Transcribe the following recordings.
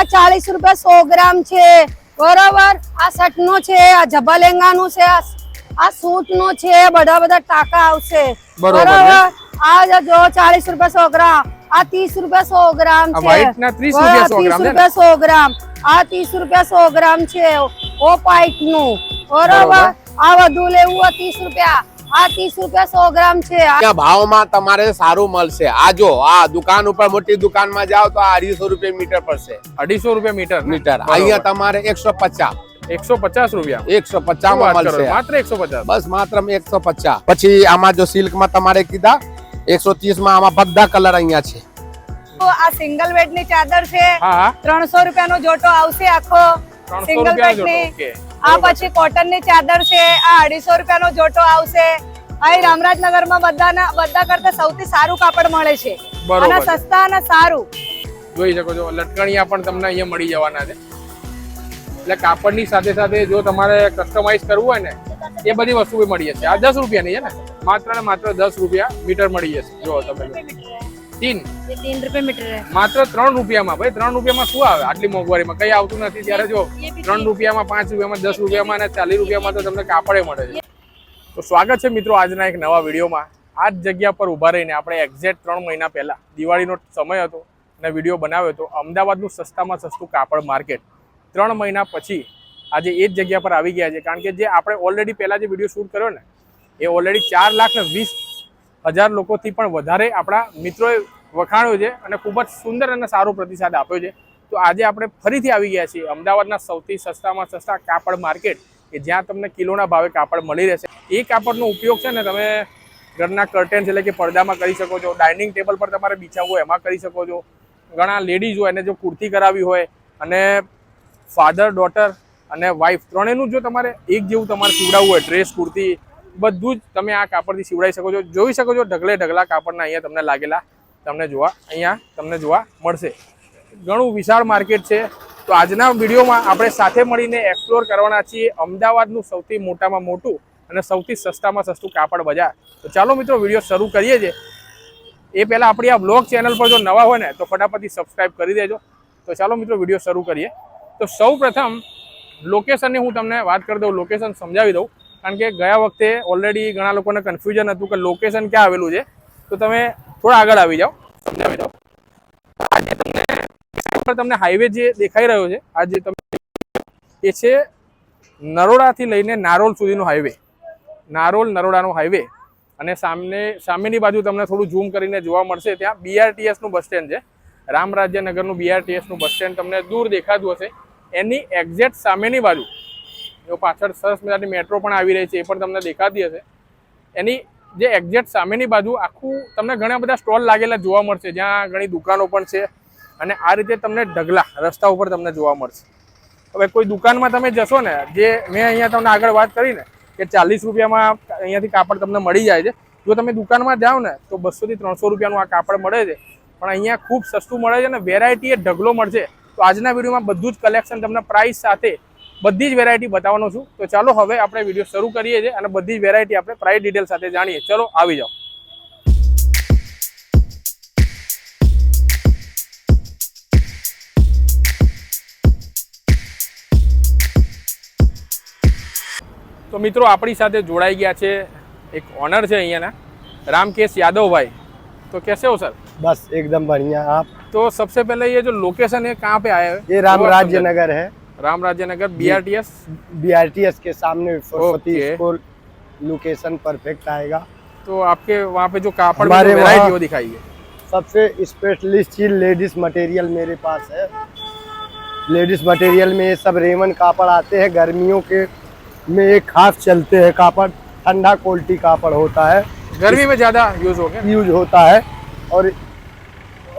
40 રૂપિયા 100 ગ્રામ છે બરાબર। આ શર્ટ નો છે, આ જભા લેંગા નું છે, આ સૂટ નો છે, બધા ટાકા આવશે બરાબર। આ જો 40 રૂપિયા 100 ગ્રામ, આ 30 રૂપિયા 100 ગ્રામ છે, વ્હાઈટ ના 30 રૂપિયા 100 ગ્રામ, આ 30 રૂપિયા 100 ગ્રામ છે ઓફ વ્હાઈટ નું બરાબર। આ વધુ લેવું હોય 30 રૂપિયા, આ 30 રૂપિયા 100 ગ્રામ છે। આ ભાવમાં તમારે સારું મળશે। આ જો આ દુકાન ઉપર મોટી દુકાનમાં જાવ તો 250 રૂપિયા મીટર પડશે। 250 રૂપિયા મીટર। અહીંયા તમારે 150 રૂપિયા 150 માં મળશે, માત્ર 150, બસ માત્ર 150। પછી આમાં જો સિલ્ક માં તમારે કીધા 130 માં આમાં બધા કલર અહીંયા છે। તો આ સિંગલ બેડ ની ચાદર છે, હા 300 રૂપિયા નો જોટો આવશે આખો 300 સિંગલ રૂપિયા બેડ ની। ઓકે। આ પછી કોટન ની ચાદર છે, આ 250 રૂપિયા નો જોટો આવશે। અહીં રામરાજનગર માં બધા કરતા સૌથી સારું કાપડ મળે છે અને સસ્તા અને સારું। જોઈ શકો છો લટકણિયા પણ તમને અહીંયા મળી જવાના છે। એટલે કાપડની સાથે સાથે જો તમારે કસ્ટમાઇઝ કરવું હોય ને એ બધી વસ્તુ મળી જશે। આ 10 રૂપિયાની છે ને, માત્ર ને માત્ર 10 રૂપિયા મીટર મળી જશે। જો તમે 3 રૂપિયા મીટર માત્ર 3 રૂપિયામાં। ભાઈ 3 રૂપિયામાં શું આવે આટલી મોંઘવારીમાં? કઈ આવતું નથી। ત્યારે જો 3 રૂપિયામાં, 5 રૂપિયામાં, 10 રૂપિયામાં અને 40 રૂપિયામાં તો તમને કાપડે મળે છે। તો સ્વાગત છે મિત્રો આજના એક નવા વિડીયોમાં। આ જ જગ્યા પર ઊભા રહીને આપણે એક્ઝેક્ટ 3 મહિના પહેલા દિવાળીનો સમય હતો અને વિડીયો બનાવ્યો હતો અમદાવાદનું સસ્તામાં સસ્તું કાપડ માર્કેટ। 3 મહિના પછી આજે એ જ જગ્યા પર આવી ગયા છે, કારણ કે જે આપણે ઓલરેડી પહેલા જે વિડીયો શૂટ કર્યો ને એ ઓલરેડી 4,20,000 લોકોથી પણ વધારે આપણા મિત્રોએ વખાણ્યો છે અને ખૂબ જ સુંદર અને સારો પ્રતિસાદ આપ્યો છે। તો આજે આપણે ફરીથી આવી ગયા છીએ અમદાવાદના સૌથી સસ્તામાં સસ્તા કાપડ માર્કેટ, કે જ્યાં તમને કિલોના ભાવે કાપડ મળી રહેશે। એ કાપડનો ઉપયોગ છે ને તમે ઘરના કર્ટેન્સ એટલે કે પડદામાં કરી શકો છો, ડાઇનિંગ ટેબલ પર તમારે બિછાવવું હોય એમાં કરી શકો છો। ઘણા લેડીઝ હોય એને જો કુર્તી કરાવી હોય અને ફાધર, ડોટર અને વાઇફ ત્રણેયનું જો તમારે એક જેવું તમારે સીવડાવવું હોય, ડ્રેસ, કુર્તી બધું જ તમે આ કાપડથી સીવડાવી શકો છો। જોઈ શકો છો ઢગલે ઢગલા કાપડના અહીંયા તમને લાગેલા તમને જોવા મળશે। ઘણું વિશાળ માર્કેટ છે। તો આજના વિડીયોમાં આપણે સાથે મળીને એક્સપ્લોર કરવાના છીએ અમદાવાદનું સૌથી મોટામાં મોટું અને સૌથી સસ્તામાં સસ્તું કાપડ બજાર। તો ચાલો મિત્રો વિડીયો શરૂ કરીએ છીએ। એ પહેલાં આપણી આ બ્લોગ ચેનલ પર જો નવા હોય ને તો ફટાફટથી સબસ્ક્રાઈબ કરી દેજો। તો ચાલો મિત્રો વિડીયો શરૂ કરીએ। તો સૌ પ્રથમ લોકેશનની હું તમને વાત કરી દઉં, લોકેશન સમજાવી દઉં, કારણ કે ગયા વખતે ઓલરેડી ઘણા લોકોને કન્ફ્યુઝન હતું કે લોકેશન ક્યાં આવેલું છે। તો તમે થોડા આગળ આવી જાઓ, સમજાવી દઉં। આજે તમને હાઈવે જે દેખાઈ રહ્યો છે આ જે તમે એ છે નરોડાથી લઈને નારોલ સુધીનો હાઈવે, નરોડાનો હાઈવે। અને સામેની બાજુ તમને થોડું ઝૂમ કરીને જોવા મળશે, ત્યાં BRTS નું બસ સ્ટેન્ડ છે, રામરાજ્યનગરનું BRTS નું બસ સ્ટેન્ડ તમને દૂર દેખાતું હશે। એની એક્ઝેક્ટ સામેની બાજુ જો પાછળ સરસ મજાની મેટ્રો પણ આવી રહી છે, એ પણ તમને દેખાતી હશે। એની જે એક્ઝેક્ટ સામેની બાજુ આખું તમને ઘણા બધા સ્ટોલ લાગેલા જોવા મળશે, જ્યાં ઘણી દુકાનો પણ છે અને આ રીતે તમને ઢગલા રસ્તા ઉપર તમને જોવા મળશે। હવે કોઈ દુકાનમાં તમે જશો ને, જે મેં અહીંયા તમને આગળ વાત કરી ને કે 40 રૂપિયામાં અહીંયાથી કાપડ તમને મળી જાય છે, જો તમે દુકાનમાં જાઓ ને તો 200 થી 300 રૂપિયાનું આ કાપડ મળે છે, પણ અહીંયા ખૂબ સસ્તું મળે છે અને વેરાયટી એ ઢગલો મળશે। તો આજના વિડીયોમાં બધું જ કલેક્શન તમને પ્રાઇસ સાથે બધી જ વેરાયટી બતાવવાનો છું। તો ચાલો હવે આપણે વિડીયો શરૂ કરીએ છીએ અને બધી જ વેરાયટી આપણે પ્રાઇસ ડિટેલ સાથે જાણીએ। ચલો આવી જાઓ। તો મિત્રો આપણી સાથે જોડાઈ ગયા છે એક ઓનર છે અહીંયાના, रामकेश यादव भाई। तो कैसे हो सर? बस एकदम बढ़िया। आप? तो सबसे पहले ये जो लोकेशन है कहाँ पे आया है? ये रामराज्यनगर है। रामराज्यनगर BRTS के सामने सरस्वती स्कूल, लोकेशन परफेक्ट आएगा। तो आपके वहाँ पे जो कापड़ की वैरायटी वो दिखाइए। सबसे स्पेशलिस्ट चीज लेडीज मटेरियल मेरे पास है। लेडीज मटेरियल में ये सब रेमन कापड़ आते हैं, गर्मियों के में एक खास चलते हैं कापड़, ठंडा क्वालिटी कापड़ होता है, गर्मी में ज्यादा यूज होता है।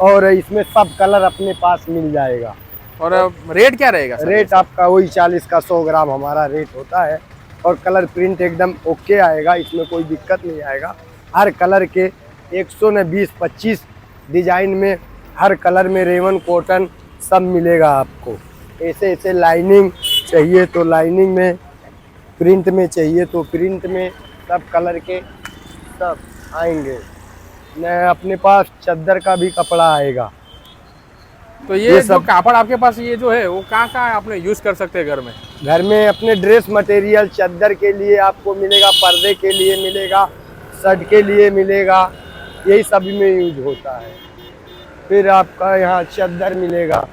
और इसमें सब कलर अपने पास मिल जाएगा। और रेट क्या रहेगा? रेट आपका वही 40 का 100 ग्राम हमारा रेट होता है। और कलर प्रिंट एकदम ओके आएगा, इसमें कोई दिक्कत नहीं आएगा। हर कलर के 120-25 डिजाइन में, हर कलर में रेमन कॉटन सब मिलेगा आपको। ऐसे लाइनिंग चाहिए तो लाइनिंग में, प्रिंट में चाहिए तो प्रिंट में, सब कलर के सब आएंगे। अपने पास चद्दर का भी कपड़ा आएगा। तो ये जो कापड़ आपके पास ये जो है वो कहाँ आप यूज कर सकते हैं घर में? घर में अपने ड्रेस मटेरियल, चादर के लिए आपको मिलेगा, पर्दे के लिए मिलेगा, शर्ट के लिए मिलेगा, यही सभी में यूज होता है। फिर आपका यहाँ चादर मिलेगा,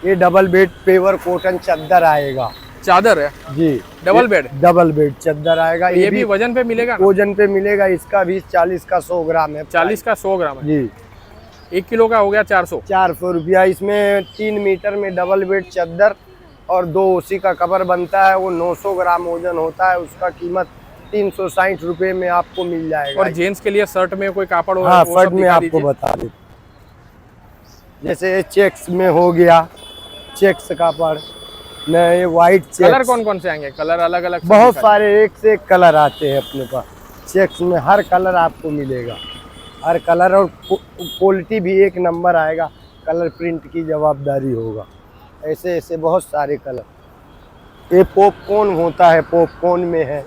ये डबल बेड पेवर कॉटन चादर आएगा। चादर है जी, डबल बेड? डबल बेड चादर आएगा। ये भी वजन पे मिलेगा ना? वजन पे मिलेगा, इसका भी 40 का 100 ग्राम है। 40 का 100 ग्राम है जी। 1 किलो का हो गया 400। 400 रुपया। इसमें 3 मीटर में डबल बेड चादर और 2 ओसी का कवर बनता है, वो 900 ग्राम वजन होता है, उसका कीमत 360 रुपये में आपको मिल जाएगा। और जेंट्स के लिए शर्ट में कोई कापड़ हो? हाँ, शर्ट में आपको बता दें, जैसे चेक्स में हो गया, चेक्स कापड़ में ये व्हाइट चेक्स। कलर कौन कौन से आएंगे? कलर अलग अलग बहुत सारे, एक से एक कलर आते हैं अपने पास। चेक्स में हर कलर आपको मिलेगा, हर कलर, और क्वालिटी भी एक नंबर आएगा। कलर प्रिंट की जवाबदारी होगा। ऐसे ऐसे बहुत सारे कलर। ये पॉपकॉर्न होता है, पॉपकॉर्न में है,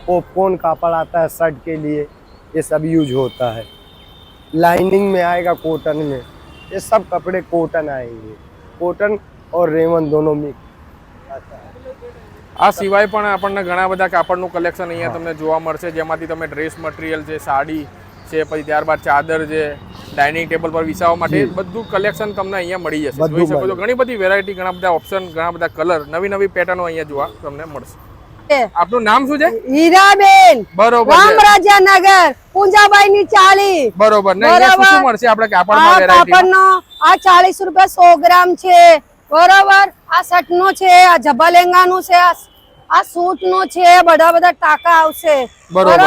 पॉपकॉर्न कापड़ आता है शर्ट के लिए, ये सब यूज होता है। लाइनिंग में आएगा कॉटन में, ये सब कपड़े कॉटन आएंगे। कॉटन और रेवन दोनों मिक्स आता है। આ સિવાય પણ આપણને ઘણા બધા કાપડનું કલેક્શન અહીંયા તમને જોવા મળશે, જેમાંથી તમે ડ્રેસ મટીરિયલ છે, સાડી છે, પછી ત્યારબાદ ચાદર છે, ડાઇનિંગ ટેબલ પર વિસાવવા માટે બધું કલેક્શન તમને અહીંયા મળી જશે। જોઈ શકો છો ઘણી બધી વેરાયટી, ઘણા બધા ઓપ્શન, ઘણા બધા કલર, નવી નવી પેટર્નો અહીંયા જોવા તમને મળશે। આપનું નામ શું છે? હીરાબેન, બરોબર, રામરાજાનગર, પૂંજાબાઈ ની 40। બરોબર ને અહીંયા શું શું મળશે આપણે કાપડમાં વેરાયટી? કાપડનો આ 40 રૂપિયા 100 ગ્રામ છે, બરોબર। આ શર્ટ નો છે, આ જબ્બા લેંગા નું છે, આ સૂટ નો છે, બધા બધા ટાકા આવશે, બરોબર।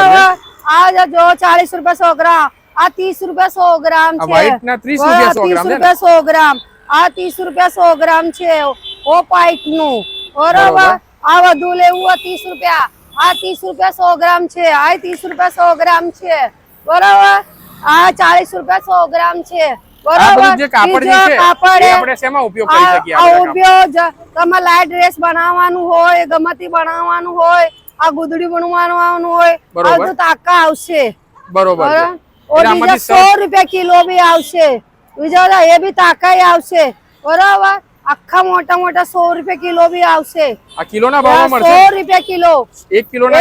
આ જો 40 રૂપિયા 100 ગ્રામ, આ 30 રૂપિયા 100 ગ્રામ છે, વ્હાઈટ ના 30 રૂપિયા 100 ગ્રામ 30 રૂપિયા 100 ગ્રામ, આ 30 રૂપિયા 100 ગ્રામ છે, ઓફ વ્હાઈટ નું, બરોબર। આ વધુ લેવું હોય 30 રૂપિયા, આ 30 રૂપિયા 100 ગ્રામ છે, આ 30 રૂપિયા 100 ગ્રામ છે, બરોબર। આ 40 રૂપિયા 100 ગ્રામ છે, આ બધું જે કાપડ જે છે એ આપણે શેમાં ઉપયોગ કરી શકીએ? આ ઉપયોગ તમે લાઈટ ડ્રેસ બનાવવાનું હોય, ગમતી બનાવવાનું હોય, આ ગુદડી બનાવવાનું હોય, આ બધું તાકા આવશે, બરોબર। और बीजा 100 रुपया किलो भी आवशे, बीजा ये भी ताका ही आवशे, बराबर। आखा मोटा मोटा 100 रुपया किलो भी आवशे। आ किलो ना भाव में 100 रुपया किलो, 1 किलो ना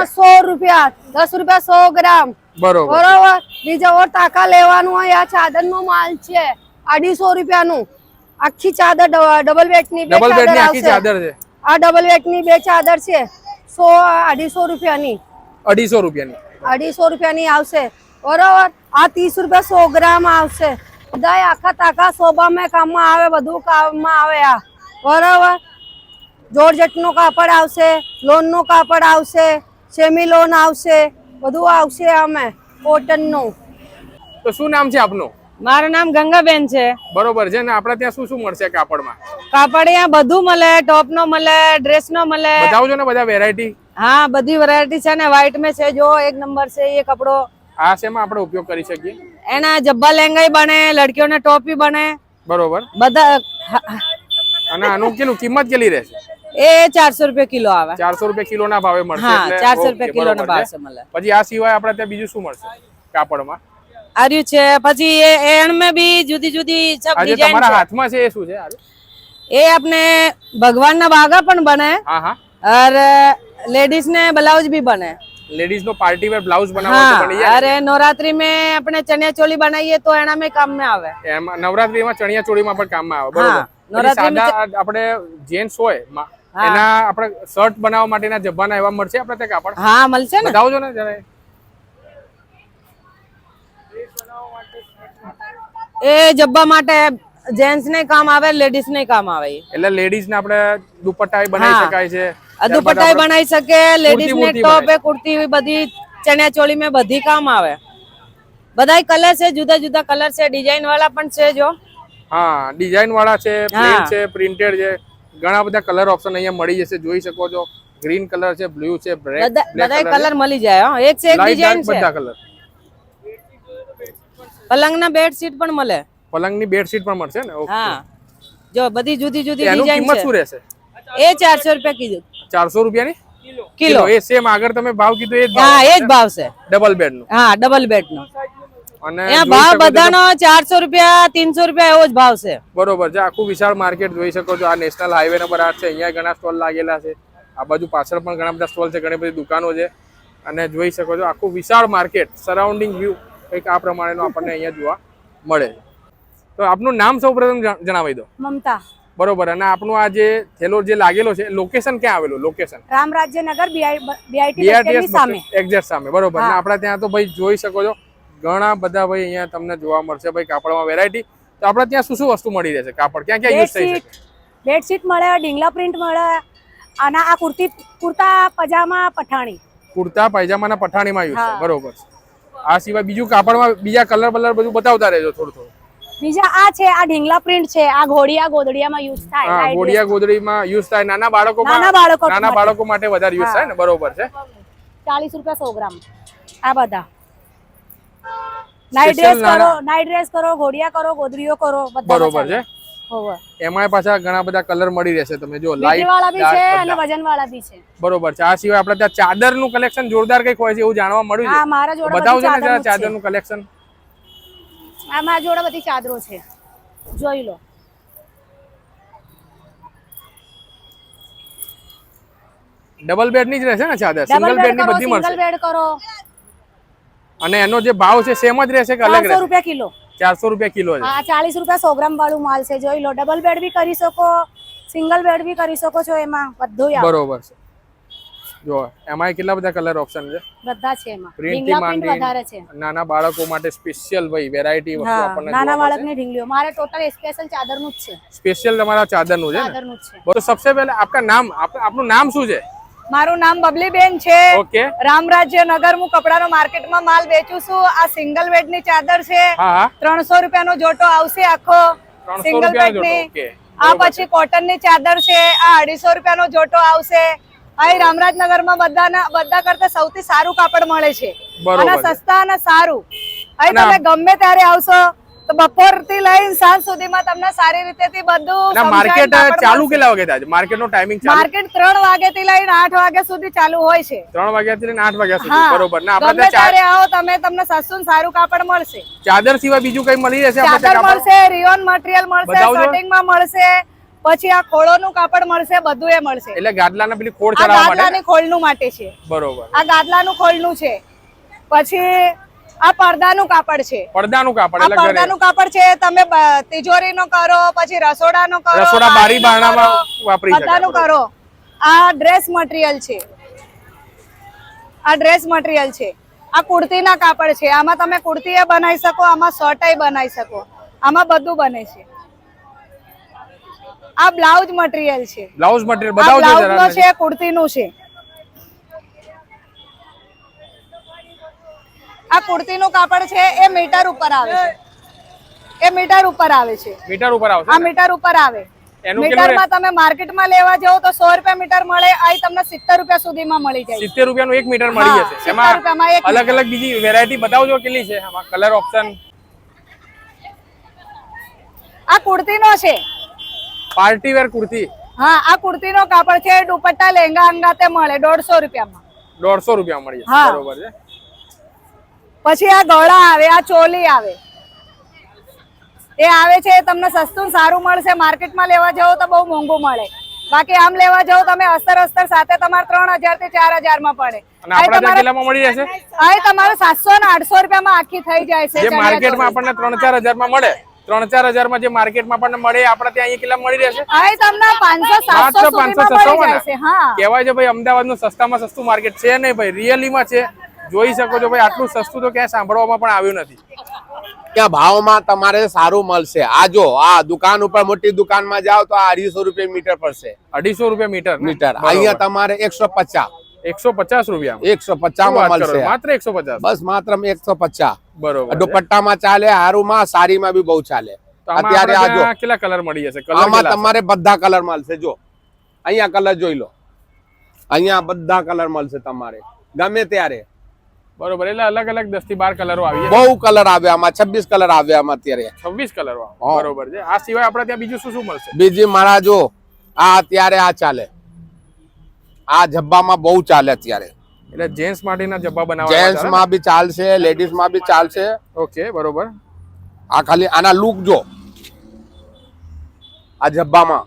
100 रुपया, 10 रुपया 100 ग्राम, बराबर। बीजा और ताका लेवानुं होय, आ चादर नो माल छे 250 रुपया नु, आखी चादर डबल बेड नी बे चादर आवशे। आ डबल बेड नी बे चादर छे 100 250 रुपया नी, 250 रुपया नी, 250 रुपया नी आवशे, बराबर। आ 30 रुपया 100 ग्राम आवशे। बधाय आखा ताका शोभा में काम में आवे, बधु काम में आवे, आ बराबर। जॉर्जेट नो कापड़ आवशे, लोन नो कापड़ आवशे, सेमी लोन आवशे, बधु आवशे आमे कॉटन नो। तो શું નામ છે આપનું? મારું નામ ગંગાબેન છે। બરોબર છે ને, આપણે ત્યાં શું શું મળશે કાપડમાં? કાપડ અહીંયા બધું મળે, ટોપ નો મળે, ડ્રેસ નો મળે। બતાવજો ને બધા વેરાયટી। હા, બધી વેરાયટી છે ને, વ્હાઈટ में છે, જો એક નંબર છે ये કપડો। આ શેમાં આપણે ઉપયોગ કરી શકીએ? એના જબ્બા લેંગાઈ બને, લડકીઓને ટોપી બને, બરોબર। બધા। અને આનું કેટલું કિંમત કેટલી રહેશે? એ 400 रुपया किलो આવે। 400 રૂપિયા કિલો ના ભાવે મળશે। હા, એટલે 400 रुपया किलो ના ભાવ છે મળે। પછી આ સિવાય આપણે ત્યાં બીજું શું મળશે કાપડમાં? આર્યું છે, પછી એ એણ में भी જુદી જુદી सब આજે ડિઝાઇન તમારા છે। હાથમાં છે એ શું છે? એ આપણે ભગવાનના બાગા પણ બને, હા હા, और लेडीज ने ब्लाउज भी बने। लेडीज नो पार्टी वेयर ब्लाउज बनावो तो बनी हाँ, अरे नवरात्रि में अपने चनिया चोली बनाइए तो एना में काम में आवे। એમાં નવરાત્રીમાં ચણિયા ચોળીમાં પણ કામમાં આવે, હા, બરોબર। નવરાત્રીમાં સાદા આપણે જેન્ટ્સ હોય એના આપણે શર્ટ બનાવવા માટેના જબ્બાના એવા મળશે આપણે ત્યાં કાપડ? हाँ, મળશે ને। બતાવજો ને જરા। એ જબ્બા માટે જેન્ટ્સ ને કામ આવે, લેડીઝ ને કામ આવે। એટલે લેડીઝ ને આપણે દુપટ્ટા બનાવી શકાય છે, દુપટ્ટા બનાવી શકે, લેડીઝ ને ટોપ એ કુર્તી બધી ચણિયા ચોળી में બધી કામ આવે। બધાય કલર છે, જુદા જુદા કલર છે, ડિઝાઇન વાળા પણ છે જો। હા, ડિઝાઇન વાળા છે, પ્લેન છે, પ્રિન્ટેડ છે, ઘણા બધા કલર ઓપ્શન અહીંયા મળી જશે, જોઈ શકો છો। ગ્રીન કલર છે, બ્લુ છે, બધાય કલર મળી જાય। એક से एक ડિઝાઇન છે, બધા કલર। પલંગના બેડશીટ પણ મળે, પલંગની બેડશીટ પણ મળશે ને? ઓકે, હા, જો બધી જુદી જુદી એનું ડિઝાઇન કિંમત છે। શું રહેશે? એ 400 रुपया કીધું। 400 રૂપિયાની કિલો। એ સેમ આગળ તમે ભાવ કીધું એ જ હા, ભાવ એ જ ભાવ છે। ડબલ બેડ નું? હા, ડબલ બેડ નો। અને અહીંયા જોઈ ભાવ શકો છો તો- બધાનો 400 રૂપિયા 300 રૂપિયા એવો જ ભાવ છે. બરોબર છે. આખું વિશાળ માર્કેટ જોઈ શકો છો. આ નેશનલ હાઈવે નંબર 8 છે. અહીંયા ઘણા સ્ટોલ લાગેલા છે. આ બાજુ પાછળ પણ ઘણા બધા સ્ટોલ છે, ઘણી બધી દુકાનો છે અને જોઈ શકો છો આખું વિશાળ માર્કેટ, સરાઉન્ડિંગ વ્યૂ કંઈક આ પ્રમાણેનો આપણને અહીંયા જોવા મળે છે. તો આપનું નામ સૌપ્રથમ જણાવી દો. મમતા, બરોબર. અને આપનું આ જે થેલો જે લાગેલો છે લોકેશન ક્યાં આવેલું? લોકેશન રામરાજ્યનગર બીઆઈટી બીઆરટીએસ સામે. એક્ઝેક્ટ સામે. બરોબર. અને આપણા ત્યાં તો ભાઈ જોઈ શકો છો ઘણા બધા ભાઈ અહીંયા તમને જોવા મળશે ભાઈ કાપડમાં વેરાયટી. તો આપણે ત્યાં શું શું વસ્તુ મળી રહેશે? કાપડ ક્યાં ક્યાં યુઝ થઈ શકે? બેડશીટ મળે, ઢીંગલા પ્રિન્ટ મળે, અને આ કુર્તા પજામા પઠાણી. કુર્તા પાયજામાના પઠાણીમાં યુઝ હા. છે. બરોબર છે. આ સિવાય બીજું કાપડમાં બીજા કલર બલર બધું બતાવતા રહેજો થોડું થોડું. બીજા આ છે, આ ઢીંગલા પ્રિન્ટ છે, આ ઘોડિયા ગોદડિયામાં યુઝ થાય. હા, light ગોડિયા ગોદડીમાં યુઝ થાય. નાના નાના બાળકો માટે વધારે યુઝ થાય ને? બરોબર છે. 40 રૂપિયા 100 ગ્રામ. આ બધા નાઈટ ડ્રેસ કરો, નાઈટ ડ્રેસ કરો, ઘોડિયા કરો, ગોદડીઓ કરો, બધા બરોબર છે. હોવે. એમાંય પાછા ઘણા બધા કલર મળી રહેશે. તમે જો બીજી લાઈટ વાળા બી છે અને વજન વાળા બી છે. બરોબર છે. આ સિવાય આપણે ત્યાં ચાદરનું કલેક્શન જોરદાર કંઈક હોય છે એવું જાણવા મળ્યું હા, છે. મારા જોડે બતાવજો ને જરા ચાદરનું જ છે. ચાદરનું કલેક્શન. આ મારા જોડે બધી ચાદરો છે, જોઈ લો. ડબલ બેડ ની જ રહેશે ને ચાદર? ડબલ સિંગલ બેડ બેડ ની કરો, બધી સિંગલ મળશે. બેડ કરો. અને એનો જે ભાવ છે સેમ જ રહેશે કે અલગ 400 રહેશે? રૂપિયા કિલો. 400 રૂપિયા કિલો છે. હા, 40 રૂપિયા 100 ગ્રામ વાળું માલ છે, જોઈ લો. ડબલ બેડ બી કરી શકો, સિંગલ બેડ બી કરી શકો છો, એમાં બધું આવે. બરોબર છે. જો એમાં કેટલા બધા કલર ઓપ્શન છે. બધા છે એમાં. Print થી ઢીંગલા પ્રિન્ટ માંડી વધારે છે. નાના બાળકો માટે સ્પેશિયલ ભાઈ વેરાયટી વસ્તુ હા, આપણને નાના જોવા મળશે. બાળકની ઢીંગલીઓ મારે ટોટલ સ્પેશિયલ ચાદરનું જ છે. સ્પેશિયલ તમારા ચાદરનું છે ને? ચાદરનું જ છે. બરોબર. સબસે પહેલા આપકા નામ, આપનું નામ શું છે? મારું નામ બબલીબેન છે. ઓકે. રામરાજ્યનગર હું કપડાનો માર્કેટમાં માલ વેચું છું. આ સિંગલ બેડ ની ચાદર છે, હા હા. 300 રૂપિયાનો જોટો આવશે આખો 300 સિંગલ રૂપિયાનો બેડ ની. જોટો. ઓકે. આ પછી કોટન ની ચાદર છે, આ 250 રૂપિયાનો જોટો આવશે. અહીં રામરાજનગરમાં બધા કરતા સૌથી સારું કાપડ મળે છે, બરોબર અને છે. સસ્તા અને સારું. અહીં અને તમે ગમે ત્યારે આવશો તો બપોર થી લઈને સાંજ સુધીમાં તમને સારી રીતે થી બધું ના, માર્કેટ ચાલુ કેટલા વાગે થાય છે? માર્કેટ નો ટાઈમિંગ ચાલુ માર્કેટ 3 વાગ્યાથી લઈને 8 વાગ્યા સુધી ચાલુ હોય છે. 3 વાગ્યાથી લઈને 8 વાગ્યા સુધી. હા, બરોબર. ને ગમે આપણે ત્યારે આવો તમે, તમને સસ્તું ને સારું કાપડ મળશે. ચાદર સિવાય બીજું કઈ મળી રહેશે આપણે ચાદર ત્યાં કાપડ? મળશે, રિયોન મટીરિયલ મળશે, બતાવજો. કટિંગ માં મળશે, પછી આ ખોળોનું કાપડ મળશે, બધું એ મળશે. એટલે ગાદલાના પેલી ખોળ આ ચડાવવા માટે. ગાદલાની ખોળનું માટે છે. બરોબર. આ ગાદલાનું ખોળનું છે. પછી આ પડદાનું કાપડ છે. પડદાનું કાપડ આ એટલે ઘરે પડદાનું કાપડ છે. તમે તિજોરીનો કરો, પછી રસોડાનો કરો, રસોડા બારી બારીનો બારણામાં કરો, વાપરી શકાય. બધાનું કરો. આ ડ્રેસ મટીરિયલ છે. આ ડ્રેસ મટીરિયલ છે. આ કુર્તીના કાપડ છે. આમાં તમે કુર્તી એ બનાવી શકો, આમાં શર્ટ બનાવી શકો, આમાં બધું બને છે. આ બ્લાઉઝ મટીરિયલ છે. બ્લાઉઝ મટીરિયલ આ બતાવજો બ્લાઉઝનો જરા. છે, કુર્તીનું છે. આ કુર્તીનું કાપડ છે, એ મીટર ઉપર આવે છે. એ મીટર ઉપર આવે છે. મીટર ઉપર આવશે આ ને? મીટર ઉપર આવે. એનું કેટલું મીટરમાં તમે માર્કેટમાં લેવા જાઓ તો 100 રૂપિયા મીટર મળે, અહીં તમને 70 રૂપિયા સુધીમાં મળી જાય. 70 રૂપિયાનું એક મીટર મળી હા, જશે. 70 એમાં રૂપિયામાં એક અલગ અલગ બીજી વેરાયટી બતાવજો કેટલી છે આમાં કલર ઓપ્શન. આ કુર્તીનો છે. પાર્ટી વેર કુર્તી હા, આ કુર્તીનો કાપડ છે. દુપટ્ટા લેંગા અંગાતે મળે 150 રૂપિયામાં. 150 રૂપિયા મળી જશે. હા. બરોબર છે. પછી આ ગળા આવે, આ ચોલી આવે, એ આવે છે. તમને સસ્તું ને સારું મળશે. માર્કેટમાં લેવા જાઓ તો બહુ મોંઘું મળે. બાકી આમ લેવા જાઓ તમે અસ્તર સાથે તમારે 3000 થી 4000 માં પડે. અને આપણા ત્યાં કેટલામાં મળી રહેશે? અહીં તમારે 700 ને 800 રૂપિયામાં આખી થઈ જાય છે. જે માર્કેટમાં આપણને 3-4 હજારમાં મળે, 3-4 હજારમાં જે માર્કેટમાં આપણને મળે આપણે ત્યાં અહીંયા કેટલા મળી રહેશે? અહીં તમને 500 માત્ર 700 500 સુધીમાં મળી જાય છે. હા, કહેવાય છે ભાઈ અમદાવાદનું સસ્તામાં સસ્તું માર્કેટ છે નહીં ભાઈ, રિયલીમાં છે. જોઈ શકો છો ભાઈ, આટલું સસ્તું તો ક્યાંય સાંભળવામાં પણ આવ્યું નથી. ત્યાં ભાવમાં તમારે સારું મળશે. આ જો આ દુકાન ઉપર મોટી દુકાનમાં જાઓ તો 250 રૂપિયા મીટર પડશે. 250 રૂપિયા મીટર ને? મીટર બરોબર. અહીંયા તમારે 150 150 રૂપિયા 150 માં મળશે. માત્ર 150. બસ માત્ર 150. બરોબર. દુપટ્ટામાં ચાલે, હારુમાં, સાડીમાં બી બહુ ચાલે. તો આમાં અત્યારે આપણે આ જો ત્યાં કેટલા કલર મળી જશે? કલર આમાં કેટલા? તમારે બધા કલર મળશે. જો અહીંયા કલર જોઈ લો, અહીંયા બધા કલર મળશે તમારે ગમે ત્યારે. બરોબર. એટલે અલગ અલગ 10 થી 12 કલરો આવી જાય. બહુ કલર આવે આમાં, 26 કલર આવે આમાં અત્યારે. 26 કલરો. હા. બરોબર છે. આ સિવાય આપણે ત્યાં બીજું શું શું મળશે? બીજી મારા જો આ અત્યારે આ ચાલે, આ જબ્બામાં બહુ ચાલે અત્યારે. એટલે જેન્ટ્સ માટેના જબ્બા બનાવવા જેન્ટ્સ માં બી ચાલશે, લેડીઝ માં બી ચાલશે. ઓકે બરોબર. આ ખાલી આના લુક જો, આ જબ્બામાં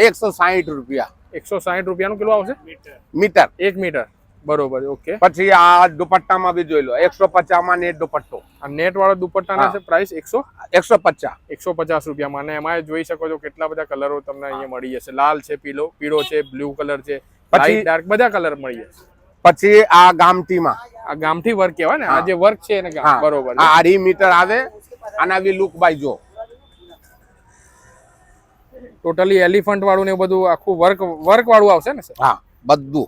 160 રૂપિયા. 160 રૂપિયાનું કેટલું આવશે? મીટર. 1 મીટર. બરોબર. ઓકે. પછી આ દુપટ્ટામાં બી જોઈ લો, 150 માં નેટ દુપટ્ટો. આ નેટ વાળો દુપટ્ટાના છે પ્રાઇસ 150. 150 રૂપિયામાં. અને એમાં જોઈ શકો છો કેટલા બધા કલરો તમને અહીંયા મળી જશે. લાલ છે, પીળો છે, બ્લુ કલર છે, લાઈટ ડાર્ક બધા કલર મળી જશે. પછી આ ગામઠીમાં, આ ગામઠી વર્ક કહેવાય ને, આ જે વર્ક છે એને બરોબર. આ 2 મીટર આવે. આના બી લુક બાય જો, ટોટલી એલિફન્ટ વાળું ને બધું આખું વર્ક વાળું આવશે ને સર? હા બધું.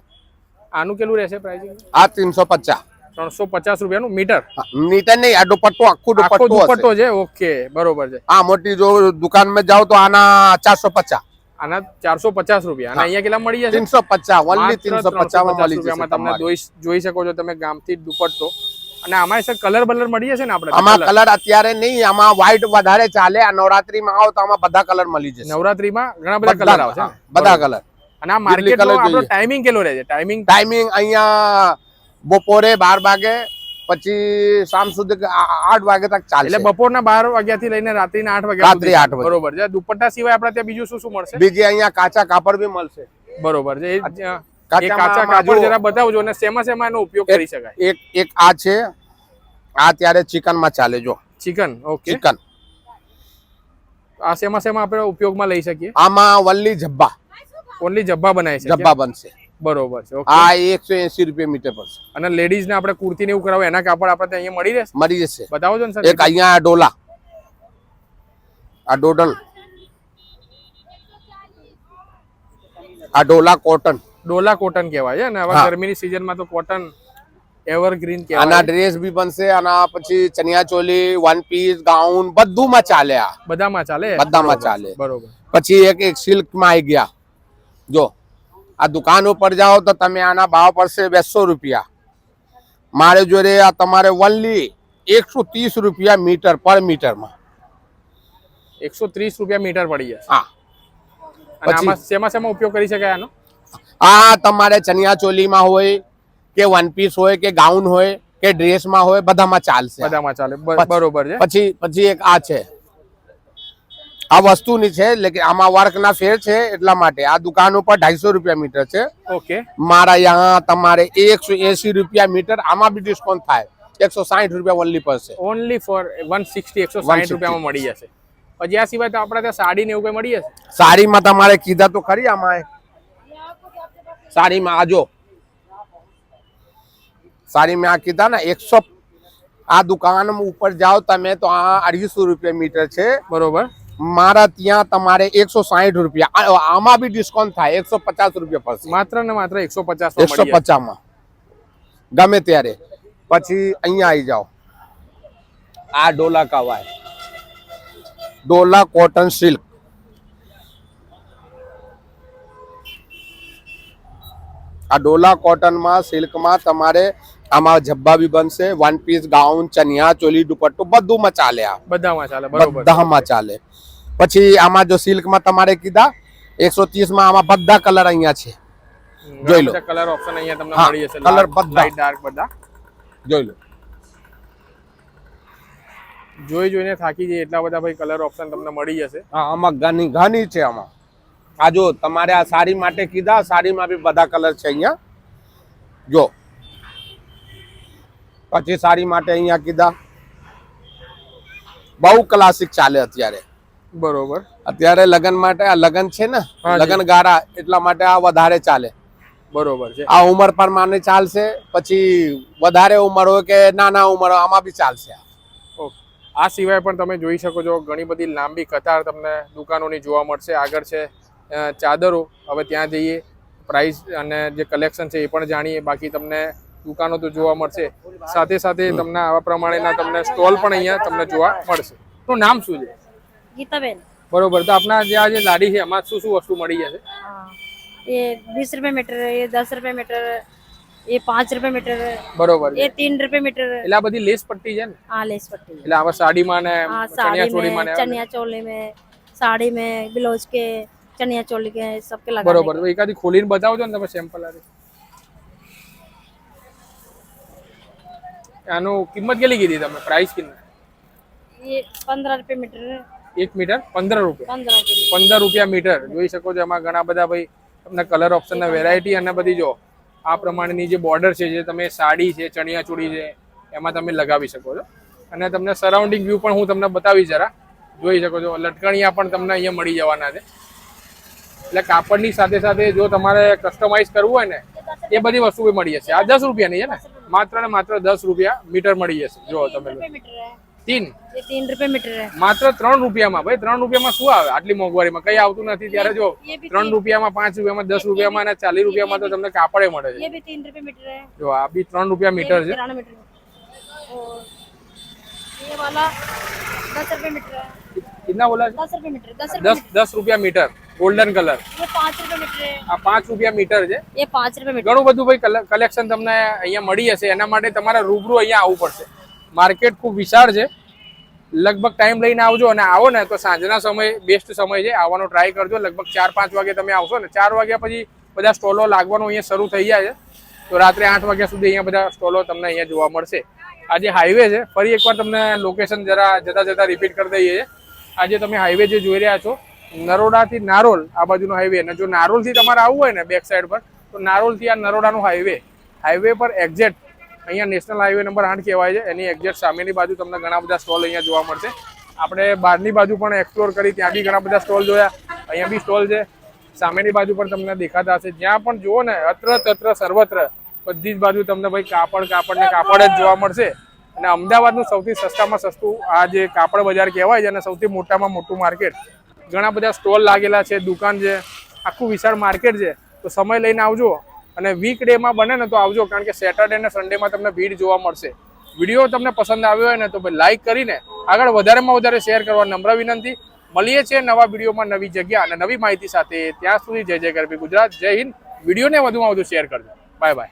આનું કેટલું રહેશે પ્રાઇસ? આ 350. 350 રૂપિયાનું મીટર. મીટર નહીં, આ દુપટ્ટો આખું દુપટ્ટો છે. ઓકે બરોબર છે. આ મોટી જો દુકાન में જાઓ તો આના 450. આના 450 રૂપિયા. અને અહીંયા કેટલા મળી જશે? 350. ઓનલી 350 માં મળી જશે. તમે જોઈ શકો છો તમે ગામથી દુપટ્ટો. અને આમાં સર કલર બલર મળી જશે ને આપણે? આમાં કલર અત્યારે નહીં, આમાં વ્હાઈટ વધારે ચાલે. આ નવરાત્રીમાં આવો તો આમાં બધા કલર મળી જશે. નવરાત્રીમાં ઘણા બધા કલર આવશે, બધા કલર. અને આ માર્કેટનો આપણો ટાઈમિંગ કેટલો રહે છે? ટાઈમિંગ અહીંયા બપોરે 12 વાગે પછી શામ સુધી 8 વાગે તક ચાલે. એટલે બપોરના 12 વાગ્યાથી લઈને રાત્રિના 8 વાગ્યા રાત્રે 8 વાગે. બરોબર છે. દુપટ્ટા સિવાય આપણે ત્યાં બીજું શું મળશે? બીજી અહીંયા કાચા કાપડ બી મળશે. બરોબર છે. કાચા કાપડ જરા બતાવજો અને શેમાં એનો ઉપયોગ કરી શકાય? એક આ છે, આ ત્યારે ચિકન માં ચાલે જો. ચિકન. ઓકે. ચિકન આ શેમાં આપણે ઉપયોગમાં લઈ શકીએ? આમાં વલ્લી જબ્બા, ઓનલી જબ્બા બનાય છે? જબ્બા બનશે. બરોબર છે. આ 180 રૂપિયા મીટર પડશે. અને લેડીઝ ને આપણે કુર્તી ને એવું કરાવો એના કાપડ આપણે ત્યાં અહીંયા મળી રહેશે? મળી જશે. બતાવો છો ને સર. એક અહીંયા ડોલા, આ ડોડલ, આ ડોલા કોટન. ડોલા કોટન કહેવાય છે. અને હવે ગરમીની સિઝનમાં તો કોટન એવરગ્રીન કહેવાય. આના ડ્રેસ બી બનશે. આના પછી ચણિયા ચોલી, વન પીસ, ગાઉન બધુંમાં ચાલે. આ બધામાં ચાલે? બધામાં ચાલે. બરોબર. પછી એક સિલ્ક માં આવી ગયા જો. આ દુકાન ઉપર જાઓ તો તમે આના ભાવ પડશે 200 રૂપિયા. મારે જોડે આ તમારે ઓનલી 130 રૂપિયા મીટર પર મીટરમાં. 130 રૂપિયા મીટર પડી જશે. હા. અને આમાં શેમાં ઉપયોગ કરી શકાય આનો? આ તમારે ચણિયા ચોલીમાં હોય કે વન પીસ હોય કે ગાઉન હોય કે ડ્રેસમાં હોય બધામાં ચાલશે. બધામાં ચાલે. બરોબર છે. પછી એક આ છે, આ વસ્તુની છે લેકિન આમાં વર્ક ના ફેર છે એટલા માટે. આ દુકાન ઉપર 250 રૂપિયા મીટર છે. ઓકે. મારા यहाँ તમારે 180 રૂપિયા મીટર. આમાં બી ડિસ્કાઉન્ટ થાય, 160 રૂપિયા ઓનલી પડશે. ઓનલી ફોર 160 160 રૂપિયામાં મળી જશે. પછી આ સિવાય તો આપણે ત્યાં સાડી ને એવું કઈ મળી જશે? સાડીમાં તમારે કીધા તો ખરી. આમાં સાડીમાં આજો, સાડીમાં આ કીધા ને 100. આ દુકાન ઉપર જાઓ તમે તો આ 250 રૂપિયા મીટર છે. બરોબર. મારા ત્યાં તમારે 160 રૂપિયા. આમાં બી ડિસ્કાઉન્ટ થાય, 150 રૂપિયા પડશે. માત્ર ને માત્ર 150 150 માં ગમે ત્યારે. પછી અહીંયા આવી જાઓ, આ ડોલા કવાય, ડોલા કોટન સિલ્ક. આ ડોલા કોટન માં સિલ્ક માં તમારે આમાં જબ્બા બી બનશે, વન પીસ, ગાઉન, ચનિયા ચોલી, દુપટ્ટો બધુંમાં ચાલે. આ બધામાં ચાલે. બરોબર. બધામાં ચાલે. પછી આમાં જો સિલ્ક માં તમારે કીધા 130 માં આમાં બધા કલર અહીંયા છે. જોઈ લો. કલર ઓપ્શન અહીંયા તમને મળી જશે. કલર બધા લાઈટ ડાર્ક બધા જોઈ લો. જોઈને થાકી જઈએ એટલા બધા ભાઈ કલર ઓપ્શન તમને મળી જશે. હા, આમાં ઘણી છે. આમાં આ જો તમારે આ સાડી માટે કીધા, સાડીમાં બી બધા કલર છે અહીંયા જો. પછી સાડી માટે અહીંયા કીધા, બહુ ક્લાસિક ચાલે અત્યારે. બરોબર. અત્યારે લગન માટે, આ લગન છે ને, લગન ગારા એટલા માટે આ વધારે ચાલે. બરોબર છે. આ ઉંમર પ્રમાણે ચાલશે. પછી વધારે ઉંમર હોય કે નાના ઉંમર હોય આમાં બી ચાલશે. આ સિવાય પણ તમે જોઈ શકો છો ઘણી બધી લાંબી કતાર તમને દુકાનોની જોવા મળશે. આગળ છે ચાદરો. હવે ત્યાં જઈએ, પ્રાઇસ અને જે કલેક્શન છે એ પણ જાણીએ. બાકી તમને દુકાનો તો જોવા મળશે, સાથે સાથે તમને આવા પ્રમાણેના તમને સ્ટોલ પણ અહીંયા તમને જોવા મળશે. તો નામ શું છે? ગીતાબેન. બરોબર. તો આપના જે આ જે લાડી છે એમાં શું વસ્તુ મળી જશે? ये 20 रुपए मीटर है, ये 10 रुपए मीटर है, ये 5 रुपए मीटर है, બરોબર. ये 3 रुपए मीटर है. એટલે આ બધી લેસ પટ્ટી છે ને? हाँ लेस पट्टी है. એટલે આવા સાડીમાં ને हाँ ચણિયા साड़ी ચોળીમાં में, ને चनिया चोली में, साड़ी में, ब्लाउज के, चनिया चोली के सबके लगा. બરોબર. તો એકાદી ખોલીને બતાવજો ને તમે સેમ્પલ. આનું કિંમત કેટલી કીધી તમે? પ્રાઇસ કિંમત? ये 15 रुपए मीटर है। 1 મીટર 15 રૂપિયા. 15 रुपए 15 રૂપિયા મીટર. જોઈ શકો છો એમાં ઘણા બધા ભાઈ તમને કલર ઓપ્શનના વેરાયટી અને બધી જો આ પ્રમાણેની જે બોર્ડર છે, જે તમે સાડી છે, ચણિયા ચોળી છે, એમાં તમે લગાવી શકો છો. અને તમને સરાઉન્ડિંગ વ્યૂ પણ હું તમને બતાવી જરા. જોઈ શકો છો લટકણિયા પણ તમને અહીંયા મળી જવાના છે. એટલે કાપડની સાથે સાથે જો તમારે કસ્ટમાઇઝ કરવું હોય ને એ બધી વસ્તુ મળી જશે. આ 10 રૂપિયાની છે ને, માત્ર ને માત્ર 10 રૂપિયા મીટર મળી જશે. જો તમે मीटर है। 3 ये 3 रुपए मीटर है। માત્ર 3 રૂપિયામાં. ભાઈ 3 રૂપિયામાં શું આવે આટલી મોંઘવારીમાં? કઈ આવતું નથી. ત્યારે જો 3 રૂપિયામાં, 5 રૂપિયામાં, 10 રૂપિયામાં અને 40 રૂપિયામાં તો તમને કાપડે મળે છે. ये भी 3 रुपए मीटर है। જો આ બી 3 રૂપિયા મીટર છે. 93 मीटर है। और ये वाला 10 रुपए मीटर है। कितना बोला? 10 रुपए मीटर। 10 રૂપિયા મીટર. Golden colour. ये 5 रुपए मीटर है। આ 5 રૂપિયા મીટર છે. ये 5 रुपए मीटर। ઘણું બધું ભાઈ કલેક્શન તમને અહીંયા મળી જશે. એના માટે તમારે રૂબરૂ અહીંયા આવવું પડશે. માર્કેટ ખૂબ વિશાળ છે. લગભગ ટાઈમ લઈને આવજો અને આવો ને તો સાંજના સમય બેસ્ટ સમય છે. આવવાનો ટ્રાય કરજો. લગભગ 4-5 વાગે તમે આવશો ને, 4 વાગ્યા પછી બધા સ્ટોલો લાગવાનું અહીંયા શરૂ થઈ જાય છે. તો રાત્રે 8 વાગ્યા સુધી અહીંયા બધા સ્ટોલો તમને અહીંયા જોવા મળશે. આ જે હાઈવે છે, ફરી એકવાર તમને લોકેશન જરા જતા રિપીટ કરી દઈએ છીએ. આજે તમે હાઈવે જે જોઈ રહ્યા છો, નરોડાથી નારોલ આ બાજુનો હાઈવે. અને જો નારોલથી તમારે આવવું હોય ને બેક સાઈડ પર, તો નારોલથી આ નરોડાનો હાઈવે પર એક્ઝેક્ટ અહીંયા નેશનલ હાઈવે નંબર 8 કહેવાય છે. એની એક્ઝેક્ટ સામેની બાજુ તમને ઘણા બધા સ્ટોલ અહીંયા જોવા મળશે. આપણે બહારની બાજુ પણ એક્સપ્લોર કરી, ત્યાં બી ઘણા બધા સ્ટોલ જોયા. અહીંયા બી સ્ટોલ છે. સામેની બાજુ પણ તમને દેખાતા હશે. જ્યાં પણ જુઓ ને અત્ર તત્ર સર્વત્ર બધી જ બાજુ તમને ભાઈ કાપડ જ જોવા મળશે. અને અમદાવાદનું સૌથી સસ્તામાં સસ્તું આ જે કાપડ બજાર કહેવાય છે અને સૌથી મોટામાં મોટું માર્કેટ. ઘણા બધા સ્ટોલ લાગેલા છે, દુકાન છે, આખું વિશાળ માર્કેટ છે. તો સમય લઈને આવજો. અને વીક ડેમાં બને ને તો આવજો, કારણ કે સેટરડે અને સન્ડેમાં તમને ભીડ જોવા મળશે. વિડીયો તમને પસંદ આવ્યો હોય ને તો ભાઈ લાઈક કરીને આગળ વધારેમાં વધારે શેર કરવા નમ્ર વિનંતી. મળીએ છીએ નવા વિડીયોમાં નવી જગ્યા અને નવી માહિતી સાથે. ત્યાં સુધી જય જય ગરબી ગુજરાત. જય હિન્દ. વિડીયોને વધુમાં વધુ શેર કરજો. Bye bye.